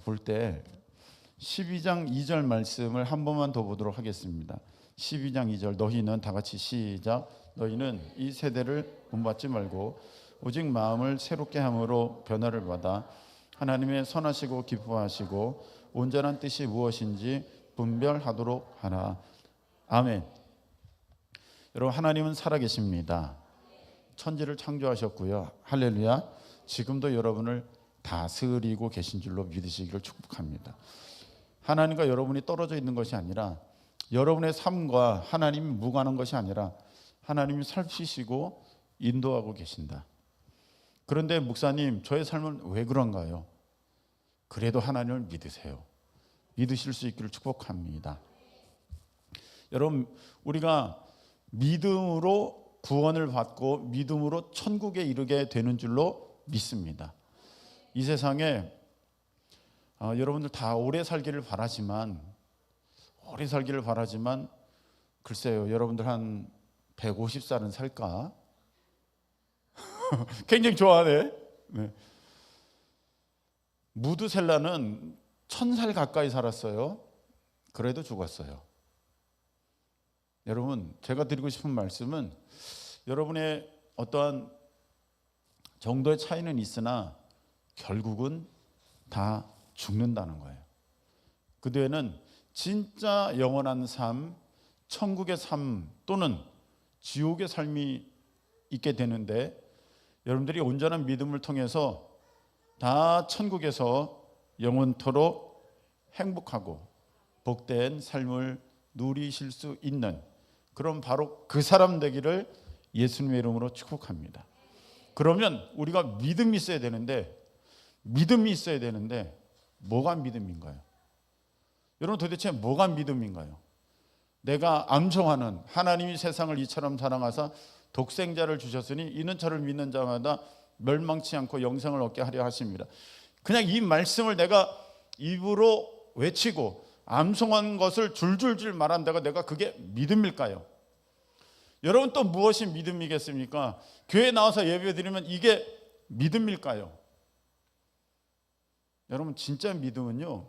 볼 때 12장 2절 말씀을 한 번만 더 보도록 하겠습니다. 12장 2절 너희는 다 같이 시작. 너희는 이 세대를 본받지 말고 오직 마음을 새롭게 함으로 변화를 받아 하나님의 선하시고 기뻐하시고 온전한 뜻이 무엇인지 분별하도록 하라. 아멘. 여러분, 하나님은 살아계십니다. 천지를 창조하셨고요. 할렐루야. 지금도 여러분을 다스리고 계신 줄로 믿으시기를 축복합니다. 하나님과 여러분이 떨어져 있는 것이 아니라, 여러분의 삶과 하나님이 무관한 것이 아니라 하나님이 살피시고 인도하고 계신다. 그런데 목사님, 저의 삶은 왜 그런가요? 그래도 하나님을 믿으세요. 믿으실 수 있기를 축복합니다. 여러분, 우리가 믿음으로 구원을 받고 믿음으로 천국에 이르게 되는 줄로 믿습니다. 이 세상에 여러분들 다 오래 살기를 바라지만 글쎄요, 여러분들 한 150살은 살까? 굉장히 좋아하네. 네. 무드셀라는 1000살 가까이 살았어요. 그래도 죽었어요. 여러분, 제가 드리고 싶은 말씀은 여러분의 어떠한 정도의 차이는 있으나 결국은 다 죽는다는 거예요. 그 뒤에는 진짜 영원한 삶, 천국의 삶 또는 지옥의 삶이 있게 되는데, 여러분들이 온전한 믿음을 통해서 다 천국에서 영원토록 행복하고 복된 삶을 누리실 수 있는 그런 바로 그 사람 되기를 예수님의 이름으로 축복합니다. 그러면 우리가 믿음이 있어야 되는데 뭐가 믿음인가요? 여러분, 도대체 뭐가 믿음인가요? 내가 암송하는 하나님이 세상을 이처럼 사랑하사 독생자를 주셨으니 이는 저를 믿는 자마다 멸망치 않고 영생을 얻게 하려 하십니다. 그냥 이 말씀을 내가 입으로 외치고 암송한 것을 줄줄줄 말한다고 내가 그게 믿음일까요? 여러분, 또 무엇이 믿음이겠습니까? 교회에 나와서 예배드리면 이게 믿음일까요? 여러분, 진짜 믿음은요,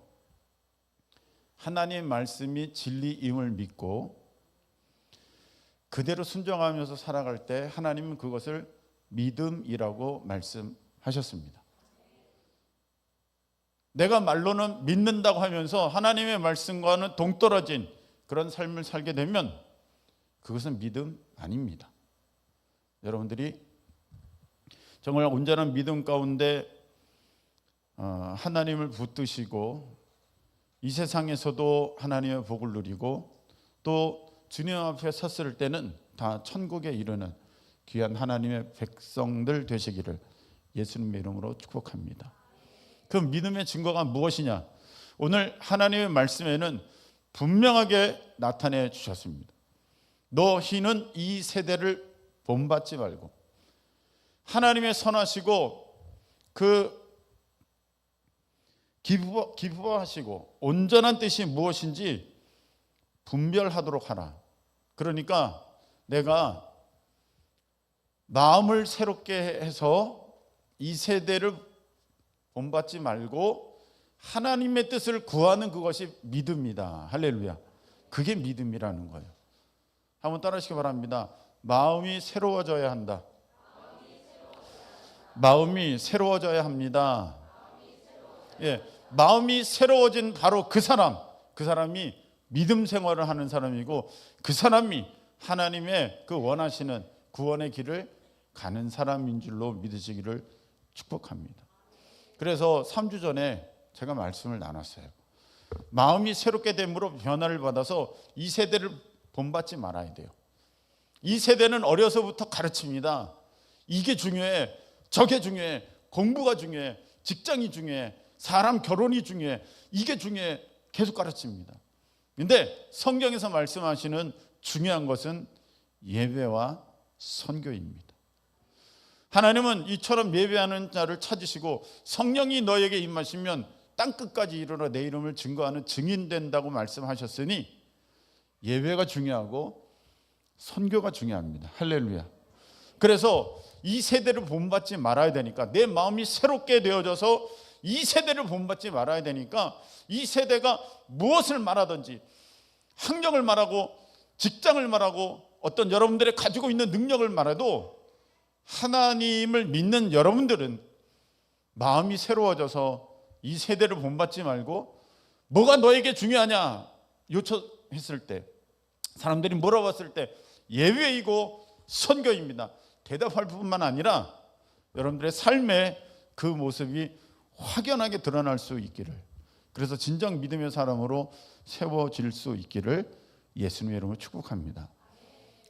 하나님의 말씀이 진리임을 믿고 그대로 순종하면서 살아갈 때 하나님은 그것을 믿음이라고 말씀하셨습니다. 내가 말로는 믿는다고 하면서 하나님의 말씀과는 동떨어진 그런 삶을 살게 되면 그것은 믿음 아닙니다. 여러분들이 정말 온전한 믿음 가운데 하나님을 붙드시고 이 세상에서도 하나님의 복을 누리고 또 주님 앞에 섰을 때는 다 천국에 이르는 귀한 하나님의 백성들 되시기를 예수님의 이름으로 축복합니다. 그 믿음의 증거가 무엇이냐? 오늘 하나님의 말씀에는 분명하게 나타내 주셨습니다. 너희는 이 세대를 본받지 말고 하나님의 선하시고 그 기뻐하시고 온전한 뜻이 무엇인지 분별하도록 하라. 그러니까 내가 마음을 새롭게 해서 이 세대를 본받지 말고 하나님의 뜻을 구하는 그것이 믿음이다. 할렐루야. 그게 믿음이라는 거예요. 한번 따라하시기 바랍니다. 마음이 새로워져야 한다. 마음이 새로워져야 합니다. 예, 마음이 새로워진 바로 그 사람이 믿음 생활을 하는 사람이고 그 사람이 하나님의 그 원하시는 구원의 길을 가는 사람인 줄로 믿으시기를 축복합니다. 그래서 3주 전에 제가 말씀을 나눴어요. 마음이 새롭게 됨으로 변화를 받아서 이 세대를 본받지 말아야 돼요. 이 세대는 어려서부터 가르칩니다. 이게 중요해, 저게 중요해, 공부가 중요해, 직장이 중요해, 사람 결혼이 중요해, 이게 중요해, 계속 가르칩니다. 그런데 성경에서 말씀하시는 중요한 것은 예배와 선교입니다. 하나님은 이처럼 예배하는 자를 찾으시고 성령이 너에게 임하시면 땅끝까지 이르러 내 이름을 증거하는 증인 된다고 말씀하셨으니 예배가 중요하고 선교가 중요합니다. 할렐루야. 그래서 이 세대를 본받지 말아야 되니까 내 마음이 새롭게 되어져서 이 세대를 본받지 말아야 되니까 이 세대가 무엇을 말하든지 학력을 말하고 직장을 말하고 어떤 여러분들의 가지고 있는 능력을 말해도 하나님을 믿는 여러분들은 마음이 새로워져서 이 세대를 본받지 말고 뭐가 너에게 중요하냐 요청했을 때, 사람들이 물어봤을 때 예배이고 선교입니다. 대답할 뿐만 아니라 여러분들의 삶의 그 모습이 확연하게 드러날 수 있기를, 그래서 진정 믿음의 사람으로 세워질 수 있기를 예수님의 이름으로 축복합니다.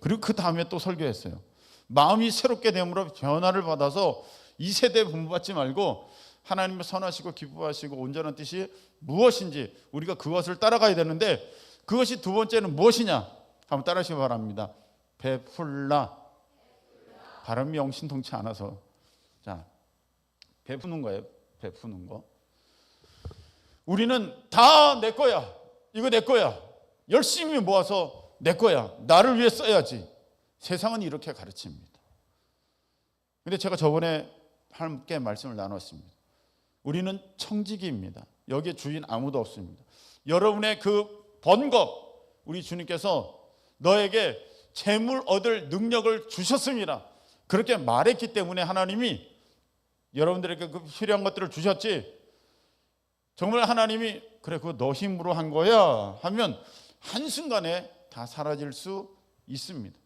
그리고 그 다음에 또 설교했어요. 마음이 새롭게 됨으로 변화를 받아서 이 세대에 본받지 말고 하나님을 선하시고 기뻐하시고 온전한 뜻이 무엇인지 우리가 그것을 따라가야 되는데, 그것이 두 번째는 무엇이냐 한번 따라하시기 바랍니다. 베풀라. 발음이 영신통치 않아서, 자, 베푸는 거예요. 베푸는 거. 우리는 다 내 거야, 이거 내 거야, 열심히 모아서 내 거야, 나를 위해 써야지. 세상은 이렇게 가르칩니다. 근데 제가 저번에 함께 말씀을 나눴습니다. 우리는 청지기입니다. 여기에 주인 아무도 없습니다. 여러분의 그 번 것, 우리 주님께서 너에게 재물 얻을 능력을 주셨습니다. 그렇게 말했기 때문에 하나님이 여러분들에게 그 필요한 것들을 주셨지, 정말 하나님이 그래 그거 너 힘으로 한 거야 하면 한순간에 다 사라질 수 있습니다.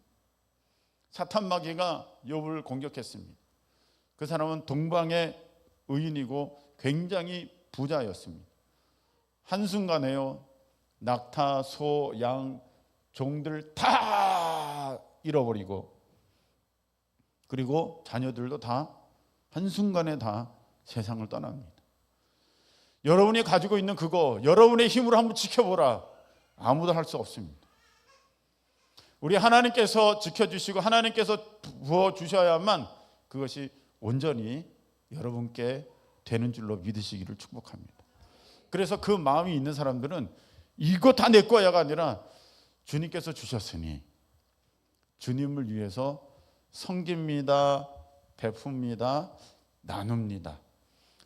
사탄 마귀가 욥을 공격했습니다. 그 사람은 동방의 의인이고 굉장히 부자였습니다. 한순간에요, 낙타, 소, 양, 종들 다 잃어버리고, 그리고 자녀들도 다 한순간에 다 세상을 떠납니다. 여러분이 가지고 있는 그거 여러분의 힘으로 한번 지켜보라. 아무도 할 수 없습니다. 우리 하나님께서 지켜주시고 하나님께서 부어주셔야만 그것이 온전히 여러분께 되는 줄로 믿으시기를 축복합니다. 그래서 그 마음이 있는 사람들은 이거 다 내 거야가 아니라 주님께서 주셨으니 주님을 위해서 섬깁니다, 베풉니다, 나눕니다.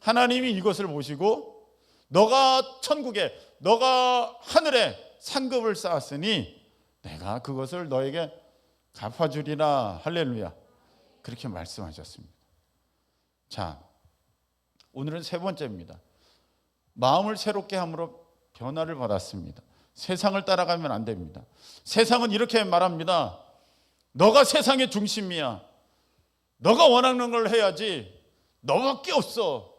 하나님이 이것을 보시고 너가 천국에, 너가 하늘에 상급을 쌓았으니 내가 그것을 너에게 갚아주리라. 할렐루야. 그렇게 말씀하셨습니다. 자, 오늘은 세 번째입니다. 마음을 새롭게 함으로 변화를 받았습니다. 세상을 따라가면 안 됩니다. 세상은 이렇게 말합니다. 너가 세상의 중심이야. 너가 원하는 걸 해야지. 너밖에 없어.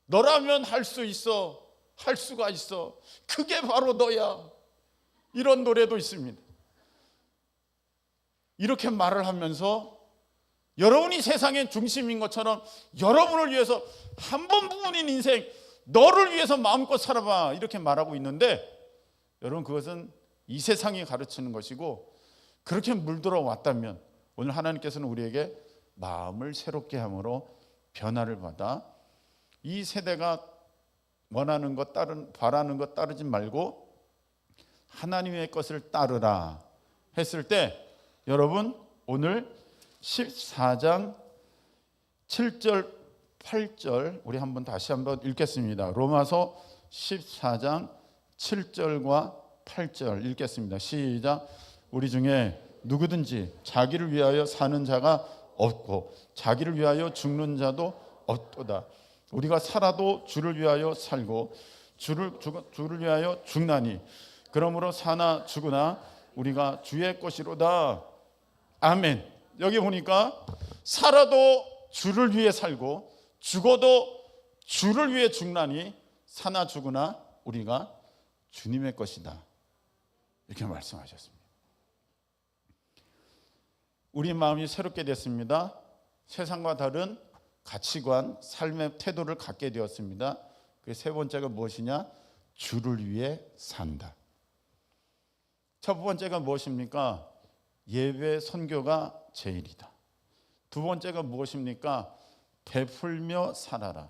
너라면 할 수 있어. 할 수가 있어. 그게 바로 너야. 이런 노래도 있습니다. 이렇게 말을 하면서 여러분이 세상의 중심인 것처럼 여러분을 위해서 한 번뿐인 인생, 너를 위해서 마음껏 살아봐, 이렇게 말하고 있는데, 여러분 그것은 이 세상이 가르치는 것이고, 그렇게 물들어 왔다면 오늘 하나님께서는 우리에게 마음을 새롭게 함으로 변화를 받아 이 세대가 원하는 것 바라는 것 따르지 말고 하나님의 것을 따르라 했을 때, 여러분 오늘 14장 7절 8절 우리 다시 한번 읽겠습니다. 로마서 14장 7절과 8절 읽겠습니다. 시작. 우리 중에 누구든지 자기를 위하여 사는 자가 없고 자기를 위하여 죽는 자도 없도다. 우리가 살아도 주를 위하여 살고 주를 위하여 죽나니 그러므로 사나 죽으나 우리가 주의 것이로다. 아멘. 여기 보니까 살아도 주를 위해 살고 죽어도 주를 위해 죽나니 사나 죽으나 우리가 주님의 것이다. 이렇게 말씀하셨습니다. 우리 마음이 새롭게 됐습니다. 세상과 다른 가치관, 삶의 태도를 갖게 되었습니다. 그 세 번째가 무엇이냐? 주를 위해 산다. 첫 번째가 무엇입니까? 예배 선교가 제일이다. 두 번째가 무엇입니까? 베풀며 살아라.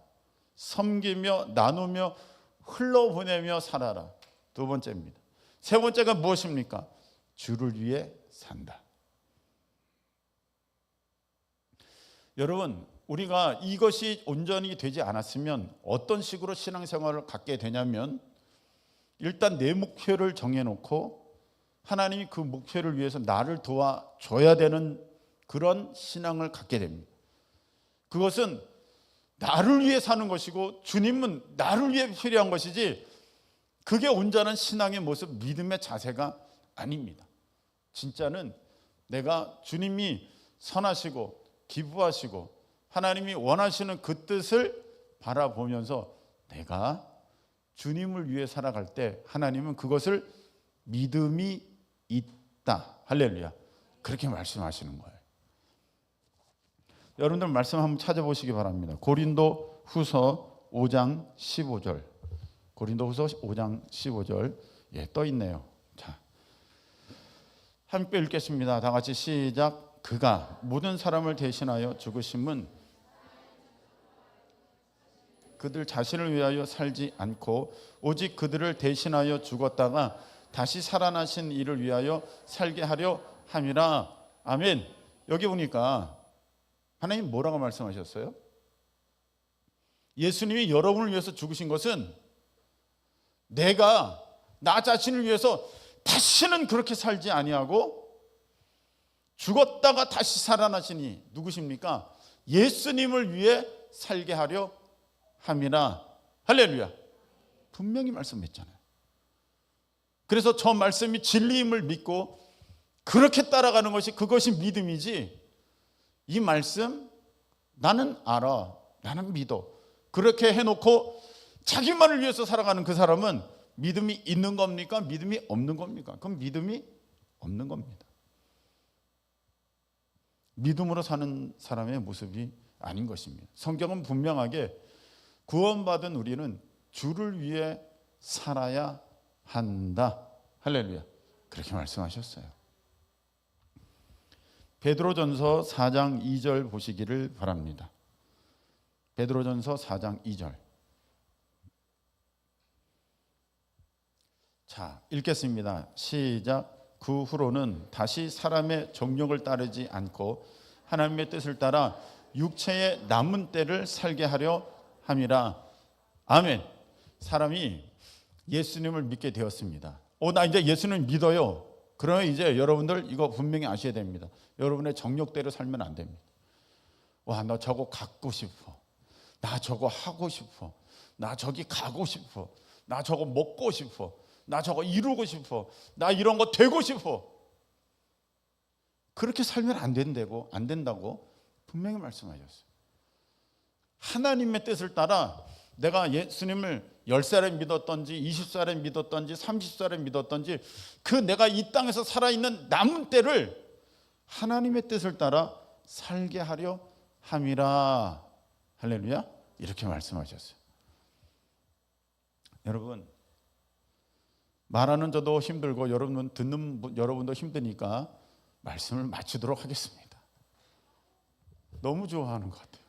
섬기며 나누며 흘러보내며 살아라. 두 번째입니다. 세 번째가 무엇입니까? 주를 위해 산다. 여러분, 우리가 이것이 온전히 되지 않았으면 어떤 식으로 신앙생활을 갖게 되냐면, 일단 내 목표를 정해놓고 하나님이 그 목표를 위해서 나를 도와줘야 되는 그런 신앙을 갖게 됩니다. 그것은 나를 위해 사는 것이고 주님은 나를 위해 필요한 것이지, 그게 온전한 신앙의 모습, 믿음의 자세가 아닙니다. 진짜는 내가 주님이 선하시고 기부하시고 하나님이 원하시는 그 뜻을 바라보면서 내가 주님을 위해 살아갈 때 하나님은 그것을 믿음이 있다. 할렐루야. 그렇게 말씀하시는 거예요. 여러분들 말씀 한번 찾아보시기 바랍니다. 고린도 후서 5장 15절. 고린도 후서 5장 15절. 떠 있네요. 자, 함께 읽겠습니다. 다 같이 시작. 그가 모든 사람을 대신하여 죽으심은 그들 자신을 위하여 살지 않고 오직 그들을 대신하여 죽었다가 다시 살아나신 이를 위하여 살게 하려 함이라. 아멘. 여기 보니까 하나님 뭐라고 말씀하셨어요? 예수님이 여러분을 위해서 죽으신 것은 내가 나 자신을 위해서 다시는 그렇게 살지 아니하고 죽었다가 다시 살아나시니 누구십니까? 예수님을 위해 살게 하려 함이라. 할렐루야. 분명히 말씀했잖아요. 그래서 저 말씀이 진리임을 믿고 그렇게 따라가는 것이, 그것이 믿음이지, 이 말씀 나는 알아, 나는 믿어, 그렇게 해놓고 자기만을 위해서 살아가는 그 사람은 믿음이 있는 겁니까? 믿음이 없는 겁니까? 그럼 믿음이 없는 겁니다. 믿음으로 사는 사람의 모습이 아닌 것입니다. 성경은 분명하게 구원받은 우리는 주를 위해 살아야 한다. 할렐루야. 그렇게 말씀하셨어요. 베드로전서 4장 2절 보시기를 바랍니다. 베드로전서 4장 2절. 자, 읽겠습니다. 시작. 그 후로는 다시 사람의 정욕을 따르지 않고 하나님의 뜻을 따라 육체의 남은 때를 살게 하려 함이라. 아멘. 사람이 예수님을 믿게 되었습니다. 나 이제 예수님 믿어요. 그러면 이제 여러분들 이거 분명히 아셔야 됩니다. 여러분의 정욕대로 살면 안 됩니다. 와, 나 저거 갖고 싶어. 나 저거 하고 싶어. 나 저기 가고 싶어. 나 저거 먹고 싶어. 나 저거 이루고 싶어. 나 이런 거 되고 싶어. 그렇게 살면 안 된다고 분명히 말씀하셨어요. 하나님의 뜻을 따라 내가 예수님을 10살에 믿었던지 20살에 믿었던지 30살에 믿었던지 그 내가 이 땅에서 살아있는 남은 때를 하나님의 뜻을 따라 살게 하려 함이라. 할렐루야. 이렇게 말씀하셨어요. 여러분, 말하는 저도 힘들고 여러분 듣는 여러분도 힘드니까 말씀을 마치도록 하겠습니다. 너무 좋아하는 것 같아요.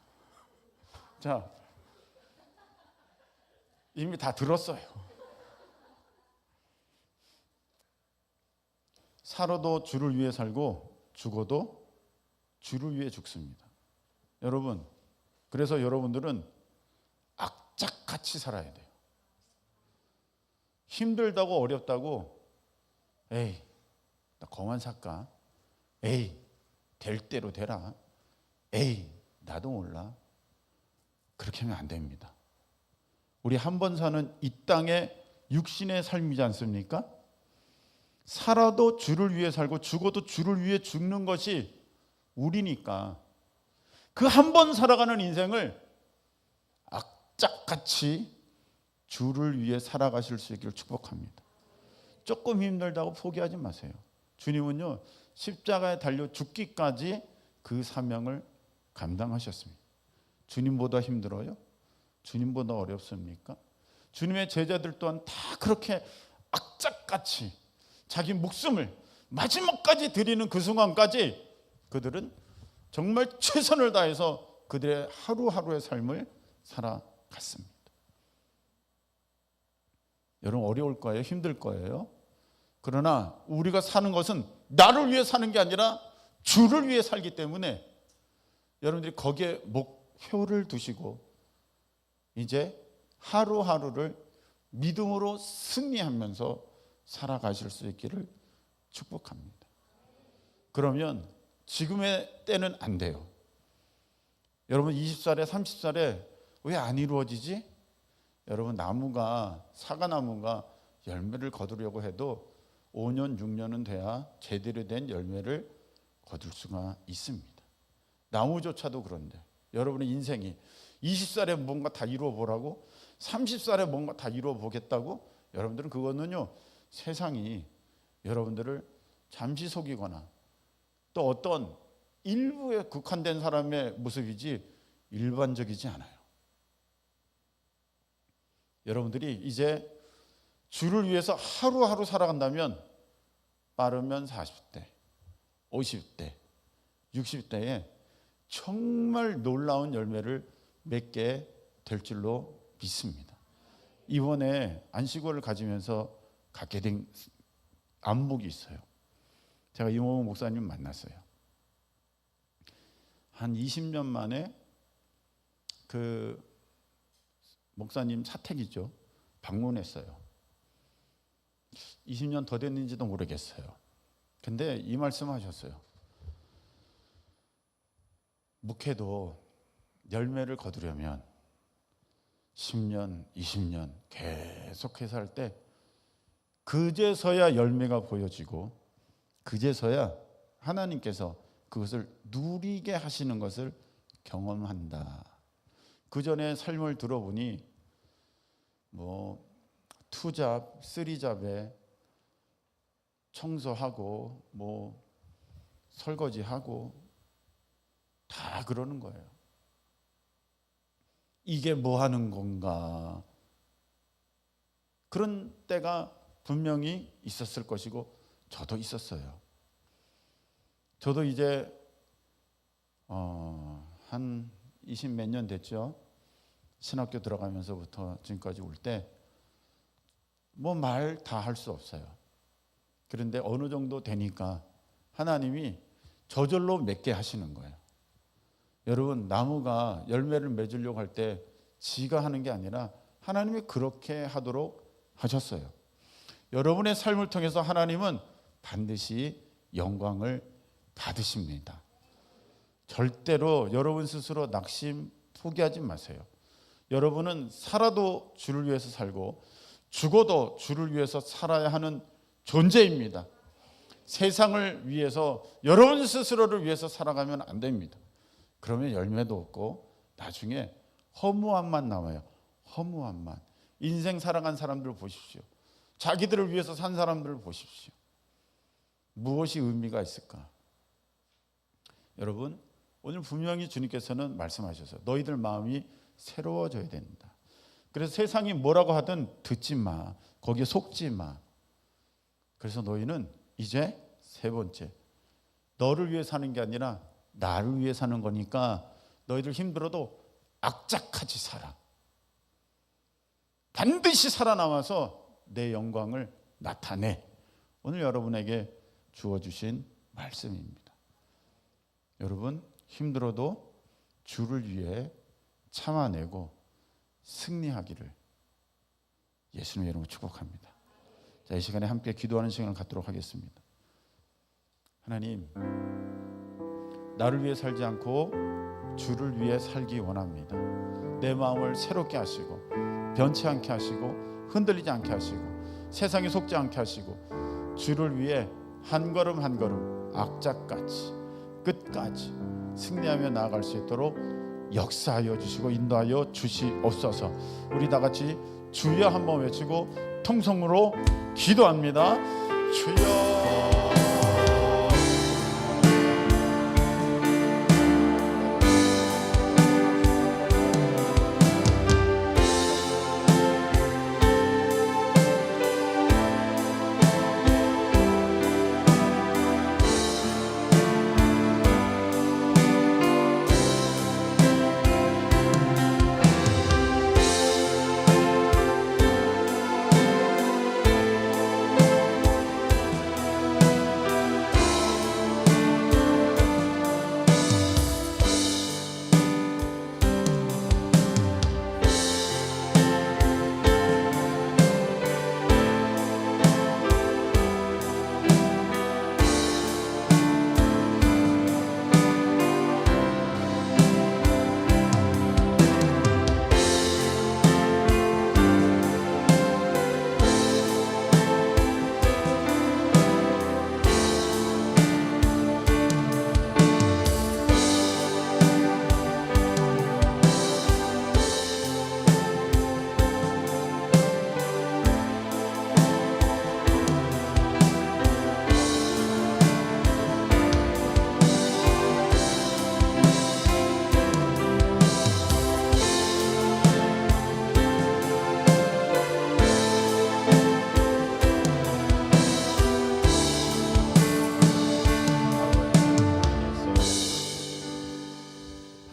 자, 이미 다 들었어요. 살아도 주를 위해 살고 죽어도 주를 위해 죽습니다. 여러분, 그래서 여러분들은 악착같이 살아야 돼요. 힘들다고 어렵다고 에이 나 거만 살까? 에이 될 대로 되라. 에이 나도 몰라. 그렇게 하면 안 됩니다. 우리 한 번 사는 이 땅의 육신의 삶이지 않습니까? 살아도 주를 위해 살고 죽어도 주를 위해 죽는 것이 우리니까 그 한 번 살아가는 인생을 악착같이 주를 위해 살아가실 수 있기를 축복합니다. 조금 힘들다고 포기하지 마세요. 주님은요 십자가에 달려 죽기까지 그 사명을 감당하셨습니다. 주님보다 힘들어요? 주님보다 어렵습니까? 주님의 제자들 또한 다 그렇게 악착같이 자기 목숨을 마지막까지 드리는 그 순간까지 그들은 정말 최선을 다해서 그들의 하루하루의 삶을 살아갔습니다. 여러분 어려울 거예요? 힘들 거예요? 그러나 우리가 사는 것은 나를 위해 사는 게 아니라 주를 위해 살기 때문에 여러분들이 거기에 표를 두시고 이제 하루하루를 믿음으로 승리하면서 살아가실 수 있기를 축복합니다. 그러면 지금의 때는 안 돼요. 여러분 20살에 30살에 왜 안 이루어지지? 여러분 사과나무가 열매를 거두려고 해도 5년 6년은 돼야 제대로 된 열매를 거둘 수가 있습니다. 나무조차도 그런데 여러분의 인생이 20살에 뭔가 다 이루어 보라고 30살에 뭔가 다 이루어 보겠다고 여러분들은 그거는요 세상이 여러분들을 잠시 속이거나 또 어떤 일부에 국한된 사람의 모습이지 일반적이지 않아요. 여러분들이 이제 주를 위해서 하루하루 살아간다면 빠르면 40대, 50대, 60대에 정말 놀라운 열매를 맺게 될 줄로 믿습니다. 이번에 안식월을 가지면서 갖게 된 안목이 있어요. 제가 이모모 목사님 만났어요. 한 20년 만에 그 목사님 사택이죠. 방문했어요. 20년 더 됐는지도 모르겠어요. 근데 이 말씀하셨어요. 목회도 열매를 거두려면 10년, 20년 계속해서 할 때 그제서야 열매가 보여지고 그제서야 하나님께서 그것을 누리게 하시는 것을 경험한다. 그 전에 삶을 들어보니 투잡, 쓰리잡에 청소하고 설거지하고 다 그러는 거예요. 이게 뭐 하는 건가? 그런 때가 분명히 있었을 것이고 저도 있었어요. 저도 이제 한 20 몇 년 됐죠. 신학교 들어가면서부터 지금까지 올 때 말 다 할 수 없어요. 그런데 어느 정도 되니까 하나님이 저절로 맺게 하시는 거예요. 여러분 나무가 열매를 맺으려고 할 때 지가 하는 게 아니라 하나님이 그렇게 하도록 하셨어요. 여러분의 삶을 통해서 하나님은 반드시 영광을 받으십니다. 절대로 여러분 스스로 낙심 포기하지 마세요. 여러분은 살아도 주를 위해서 살고 죽어도 주를 위해서 살아야 하는 존재입니다. 세상을 위해서 여러분 스스로를 위해서 살아가면 안 됩니다. 그러면 열매도 없고 나중에 허무함만 남아요. 허무함만. 인생 살아간 사람들을 보십시오. 자기들을 위해서 산 사람들을 보십시오. 무엇이 의미가 있을까? 여러분 오늘 분명히 주님께서는 말씀하셨어요. 너희들 마음이 새로워져야 된다. 그래서 세상이 뭐라고 하든 듣지 마. 거기에 속지 마. 그래서 너희는 이제 세 번째, 너를 위해 사는 게 아니라 나를 위해 사는 거니까 너희들 힘들어도 악착같이 살아. 반드시 살아남아서 내 영광을 나타내. 오늘 여러분에게 주어주신 말씀입니다. 여러분 힘들어도 주를 위해 참아내고 승리하기를 예수님의 이름으로 축복합니다. 자, 이 시간에 함께 기도하는 시간을 갖도록 하겠습니다. 하나님, 나를 위해 살지 않고 주를 위해 살기 원합니다. 내 마음을 새롭게 하시고 변치 않게 하시고 흔들리지 않게 하시고 세상에 속지 않게 하시고 주를 위해 한 걸음 한 걸음 악착같이 끝까지 승리하며 나아갈 수 있도록 역사하여 주시고 인도하여 주시옵소서. 우리 다 같이 주여 한번 외치고 통성으로 기도합니다. 주여.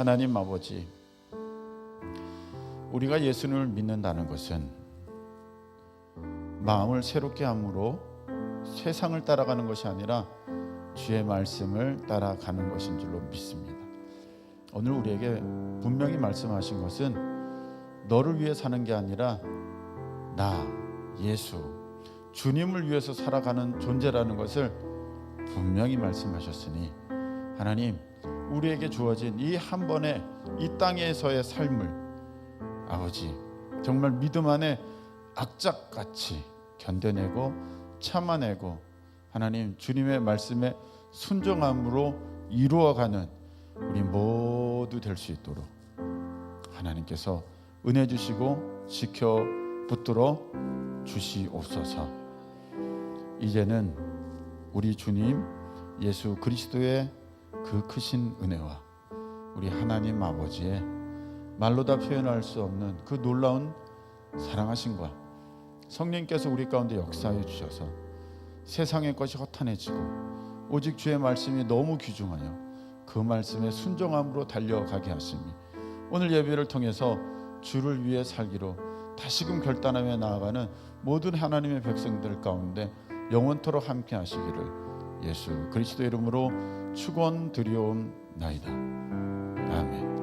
하나님 아버지, 우리가 예수님을 믿는다는 것은 마음을 새롭게 함으로 세상을 따라가는 것이 아니라 주의 말씀을 따라가는 것인 줄로 믿습니다. 오늘 우리에게 분명히 말씀하신 것은 너를 위해 사는 게 아니라 나 예수 주님을 위해서 살아가는 존재라는 것을 분명히 말씀하셨으니 하나님, 우리에게 주어진 이 한 번의 이 땅에서의 삶을 아버지 정말 믿음 안에 악착같이 견뎌내고 참아내고 하나님 주님의 말씀에 순종함으로 이루어가는 우리 모두 될 수 있도록 하나님께서 은혜 주시고 지켜 붙들어 주시옵소서. 이제는 우리 주님 예수 그리스도의 그 크신 은혜와 우리 하나님 아버지의 말로 다 표현할 수 없는 그 놀라운 사랑하심과 성령께서 우리 가운데 역사해 주셔서 세상의 것이 허탄해지고 오직 주의 말씀이 너무 귀중하여 그 말씀에 순종함으로 달려가게 하시니 오늘 예배를 통해서 주를 위해 살기로 다시금 결단하며 나아가는 모든 하나님의 백성들 가운데 영원토록 함께 하시기를 예수 그리스도 이름으로 축원드리옵나이다. 아멘.